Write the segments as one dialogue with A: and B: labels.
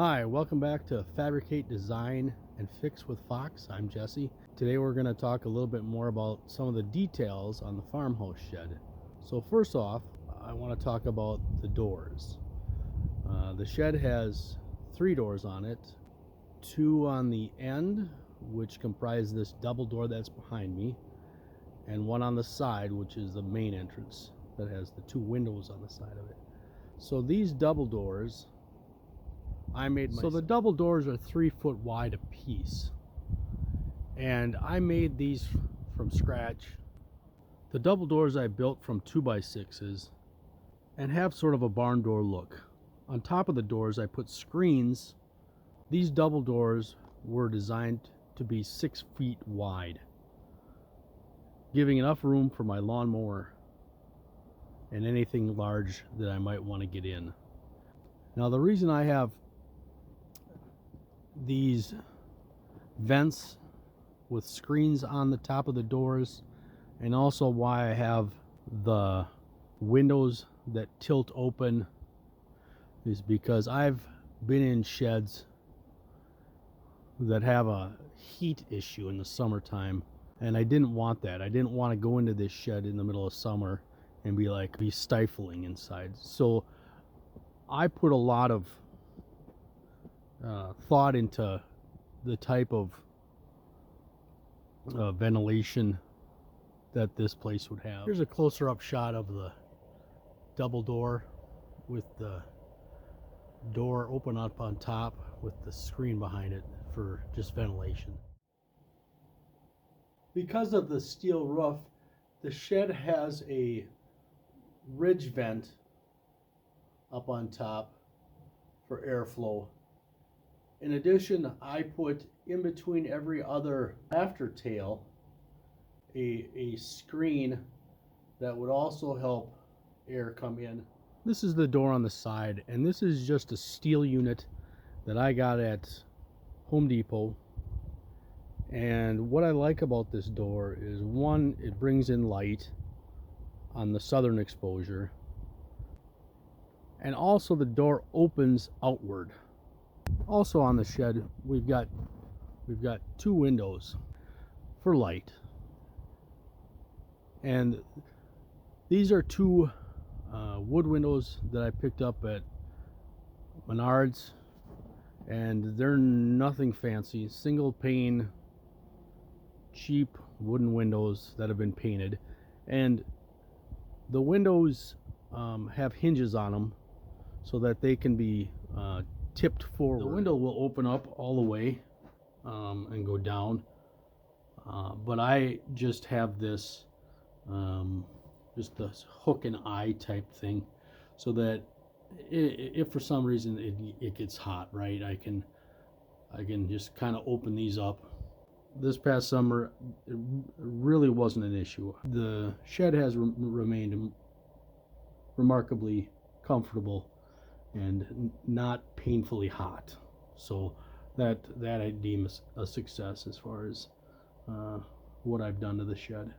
A: Hi, welcome back to Fabricate, Design, and Fix with Fox. I'm Jesse. Today we're going to talk a little bit more about some of the details on the farmhouse shed. So first off, I want to talk about the doors. The shed has 3 doors on it, 2 on the end, which comprise this double door that's behind me, and 1 on the side, which is the main entrance that has the 2 windows on the side of it. So these double doors I made myself. So the double doors are 3 foot wide apiece, and I made these from scratch. The double doors I built from 2x6s and have sort of a barn door look. On top of the doors I put screens. These double doors were designed to be 6 feet wide, giving enough room for my lawnmower and anything large that I might want to get in. Now the reason I have these vents with screens on the top of the doors, and also why I have the windows that tilt open, is because I've been in sheds that have a heat issue in the summertime, and I didn't want that. I didn't want to go into this shed in the middle of summer and be stifling inside. So I put a lot of thought into the type of ventilation that this place would have. Here's a closer up shot of the double door with the door open up on top with the screen behind it for just ventilation. Because of the steel roof, the shed has a ridge vent up on top for airflow. In addition, I put in between every other rafter tail a screen that would also help air come in. This is the door on the side, and this is just a steel unit that I got at Home Depot. And what I like about this door is, one, it brings in light on the southern exposure, and also the door opens outward. Also on the shed, we've got 2 windows for light, and these are 2 wood windows that I picked up at Menards, and they're nothing fancy, single pane, cheap wooden windows that have been painted, and the windows have hinges on them so that they can be tipped forward. The window will open up all the way and go down, but I just have this just this hook and eye type thing, so that if for some reason it gets hot, right, I can just kind of open these up. This past summer it really wasn't an issue. The shed has remained remarkably comfortable and not painfully hot, so that I deem a success as far as what I've done to the shed.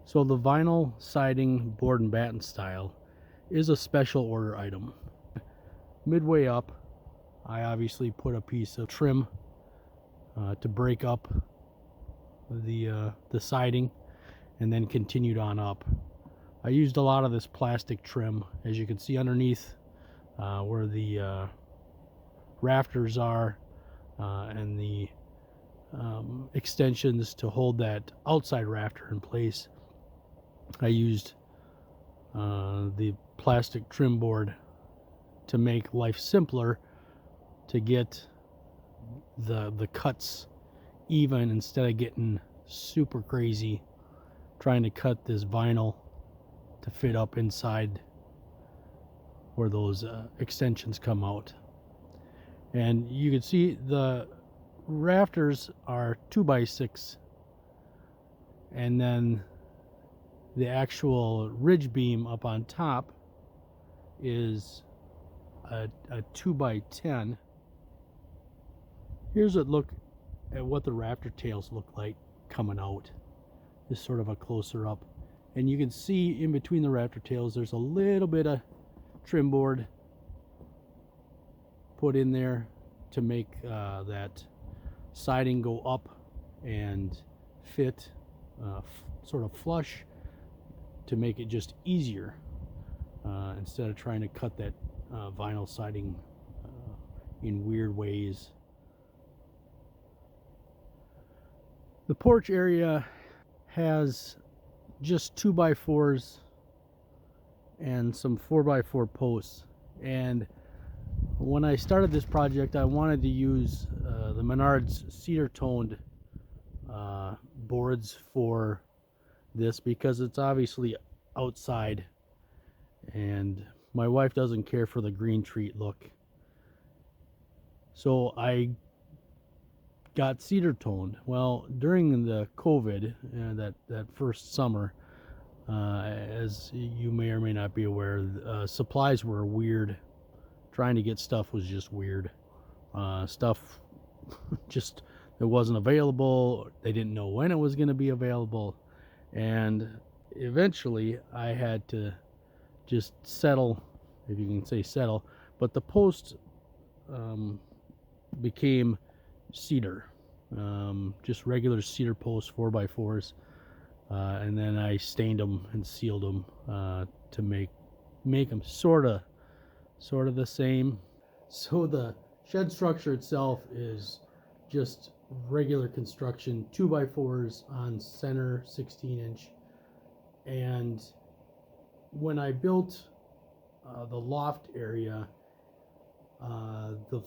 A: So the vinyl siding, board and batten style, is a special order item. Midway up, I obviously put a piece of trim to break up the siding, and then continued on up. I used a lot of this plastic trim, as you can see underneath where the rafters are, and the extensions to hold that outside rafter in place. I used the plastic trim board to make life simpler, to get the cuts even, instead of getting super crazy trying to cut this vinyl to fit up inside where those extensions come out. And you can see the rafters are 2x6, and then the actual ridge beam up on top is a 2x10. Here's a look at what the rafter tails look like coming out. This is sort of a closer up, and you can see in between the rafter tails there's a little bit of trim board put in there to make that siding go up and fit sort of flush, to make it just easier instead of trying to cut that vinyl siding in weird ways. The porch area has just 2x4s and some 4x4 posts, and when I started this project I wanted to use the Menards cedar toned boards for this because it's obviously outside and my wife doesn't care for the green treat look. So I got cedar toned. Well, during the COVID, that first summer, as you may or may not be aware, supplies were weird. Trying to get stuff was just weird. Stuff just it wasn't available. They didn't know when it was going to be available, and eventually I had to just settle, if you can say settle. But the post became cedar, just regular cedar posts, 4x4s, and then I stained them and sealed them to make them sort of the same. So the shed structure itself is just regular construction, 2x4s on center 16-inch. And when I built the loft area, the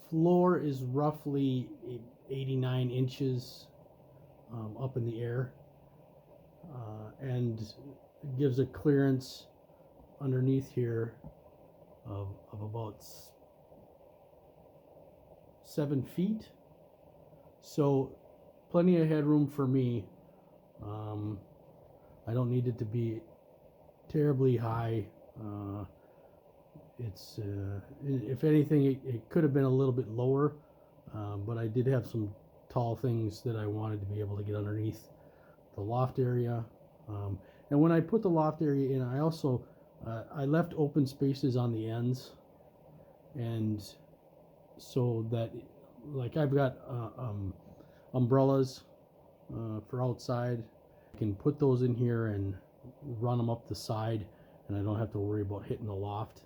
A: floor is roughly 89 inches up in the air, and it gives a clearance underneath here of about 7 feet. So plenty of headroom for me. I don't need it to be terribly high. It's if anything, it could have been a little bit lower, but I did have some tall things that I wanted to be able to get underneath the loft area. And when I put the loft area in, I also I left open spaces on the ends, and so that, like, I've got umbrellas for outside. I can put those in here and run them up the side, and I don't have to worry about hitting the loft.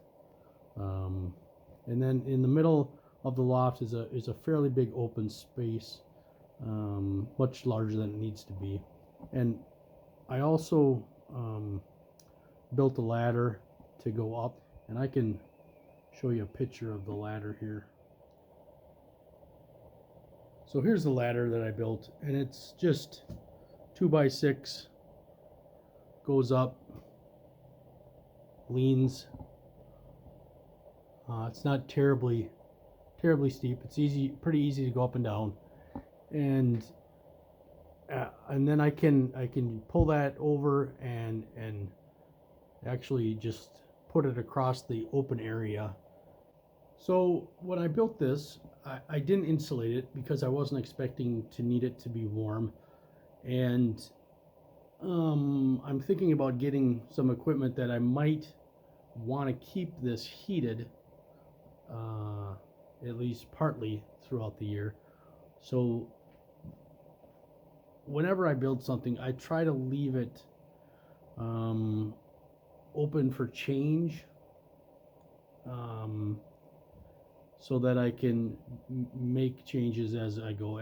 A: And then in the middle of the loft is a fairly big open space, much larger than it needs to be. And I also built a ladder to go up, and I can show you a picture of the ladder here. So here's the ladder that I built, and it's just 2x6, goes up, leans. It's not terribly steep. It's pretty easy to go up and down, and then I can pull that over and actually just put it across the open area. So when I built this, I didn't insulate it because I wasn't expecting to need it to be warm, and I'm thinking about getting some equipment that I might want to keep this heated at least partly throughout the year. So whenever I build something, I try to leave it open for change, so that I can make changes as I go.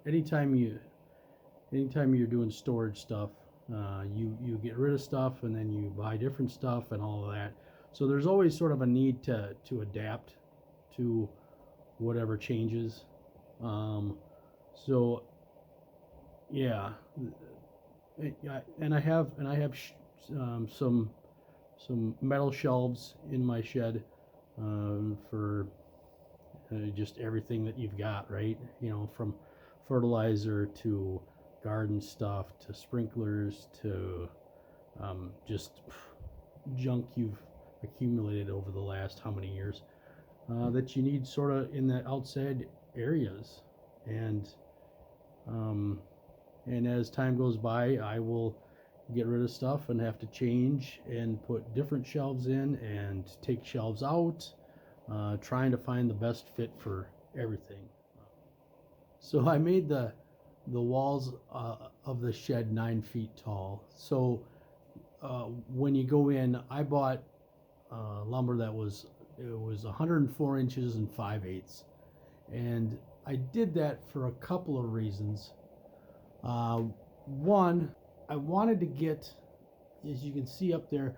A: Anytime you're doing storage stuff, you get rid of stuff and then you buy different stuff and all of that. So there's always sort of a need to adapt to whatever changes. So yeah, and I have some metal shelves in my shed for just everything that you've got, right? From fertilizer to garden stuff to sprinklers to just junk you've accumulated over the last how many years that you need sort of in the outside areas. And as time goes by, I will get rid of stuff and have to change and put different shelves in and take shelves out. trying to find the best fit for everything. So I made the walls of the shed 9 feet tall. So when you go in, I bought lumber that was 104 inches and 5/8, and I did that for a couple of reasons. One, I wanted to get, as you can see up there,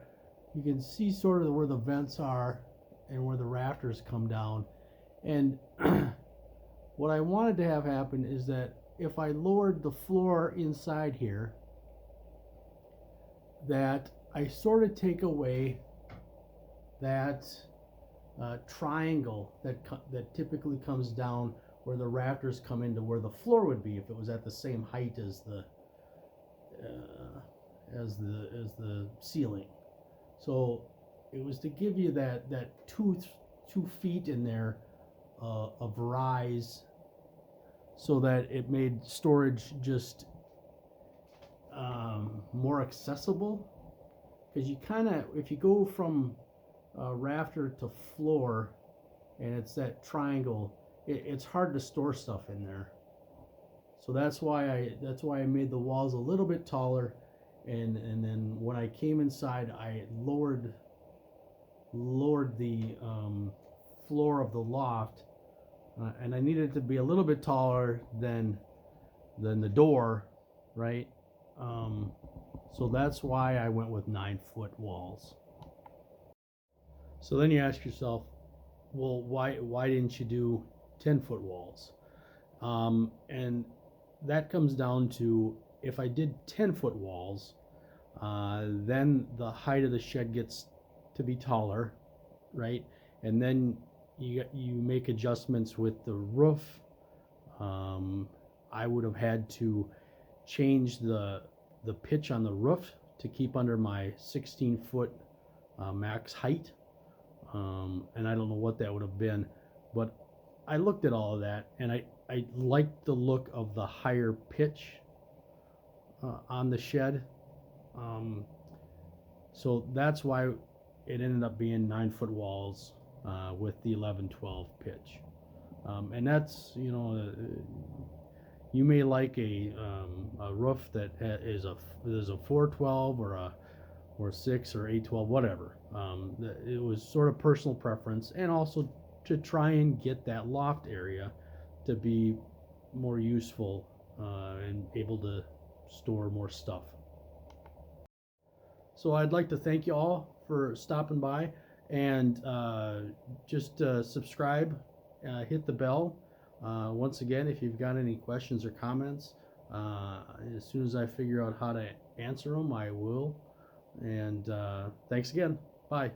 A: you can see sort of where the vents are and where the rafters come down. And what I wanted to have happen is that if I lowered the floor inside here, that I sort of take away that triangle that typically comes down where the rafters come into where the floor would be if it was at the same height as the ceiling. So it was to give you that 2 feet in there of rise, so that it made storage just more accessible. Because you kind of, if you go from rafter to floor and it's that triangle, it's hard to store stuff in there. So that's why I made the walls a little bit taller, and then when I came inside, I lowered the floor of the loft, and I needed it to be a little bit taller than the door, right? So that's why I went with 9-foot walls. So then you ask yourself, well, why didn't you do 10-foot walls? And that comes down to, if I did 10-foot walls, then the height of the shed gets to be taller, right? And then you make adjustments with the roof. I would have had to change the pitch on the roof to keep under my 16-foot max height. And I don't know what that would have been, but I looked at all of that, and I liked the look of the higher pitch on the shed. So that's why it ended up being 9-foot walls with the 11-12 pitch. And that's, you may like a roof that is a 412 or 6 or 812, whatever. It was sort of personal preference, and also to try and get that loft area to be more useful and able to store more stuff. So I'd like to thank you all for stopping by, and just subscribe, hit the bell. Once again, if you've got any questions or comments, as soon as I figure out how to answer them, I will. And thanks again. Bye.